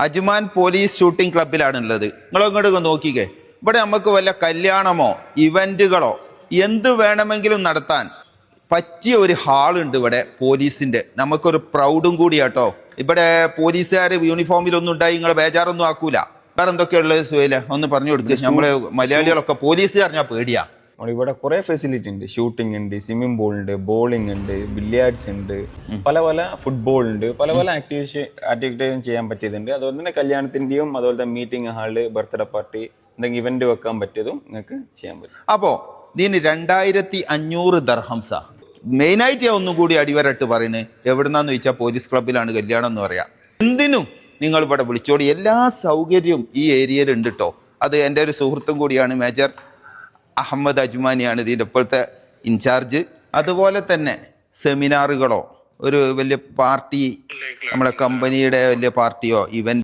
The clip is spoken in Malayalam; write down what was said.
Ajman police shooting ക്ലബിലാണുള്ളത്. നിങ്ങൾ ഇങ്ങോട്ട് നോക്കിക്കേ. ഇവിടെ നമുക്ക് വല്ല കല്യാണമോ ഇവന്റുകളോ എന്ത് വേണമെങ്കിലും നടത്താൻ പറ്റിയ ഒരു ഹാളുണ്ട് ഇവിടെ പോലീസിന്റെ. നമുക്കൊരു പ്രൗഡും കൂടിയാട്ടോ. ഇവിടെ പോലീസുകാർ യൂണിഫോമിലൊന്നും ഉണ്ടായി നിങ്ങൾ ബേജാറൊന്നും ആക്കൂല. വേറെ എന്തൊക്കെയുള്ളത് സുഹൈല ഒന്ന് പറഞ്ഞു കൊടുക്കുക. നമ്മള് മലയാളികളൊക്കെ പോലീസ് പറഞ്ഞാൽ പേടിയാ. ഇവിടെ കുറെ ഫെസിലിറ്റി ഉണ്ട്. ഷൂട്ടിംഗ് ഉണ്ട്, സ്വിമ്മിംഗ് പൂൾ ഉണ്ട്, ബോളിംഗ് ഉണ്ട്, ബില്ലിയാർഡ്സ് ഉണ്ട്, പല പല ഫുട്ബോൾ ഉണ്ട്, പല പല ആക്ടിവിറ്റീസും ചെയ്യാൻ പറ്റിയതുണ്ട്. അതുപോലെ തന്നെ കല്യാണത്തിന്റെയും അതുപോലെ തന്നെ മീറ്റിംഗ് ഹാള്, ബർത്ത്ഡേ പാർട്ടി, എന്തെങ്കിലും ഇവന്റ് വെക്കാൻ പറ്റിയതും നിങ്ങൾക്ക് ചെയ്യാൻ പറ്റും. അപ്പോ ഇതിന് 2500 ദർഹംസാ. മെയിനായിട്ട് ഞാൻ ഒന്നും കൂടി അടിവരട്ട് പറയുന്നത് എവിടുന്നാന്ന് ചോദിച്ചാൽ പോലീസ് ക്ലബിലാണ് കല്യാണം എന്ന് പറയാം. എന്തിനും നിങ്ങൾ ഇവിടെ വിളിച്ചോടി, എല്ലാ സൗകര്യവും ഈ ഏരിയയിൽ ഉണ്ട് കേട്ടോ. അത് എൻ്റെ ഒരു സുഹൃത്തും കൂടിയാണ്, മേജർ അഹമ്മദ് അജ്മാനിയാണ് ഇതിൻ്റെ ഇപ്പോഴത്തെ ഇൻചാർജ്. അതുപോലെ തന്നെ സെമിനാറുകളോ ഒരു വലിയ പാർട്ടി, നമ്മളെ കമ്പനിയുടെ വലിയ പാർട്ടിയോ ഇവന്റ്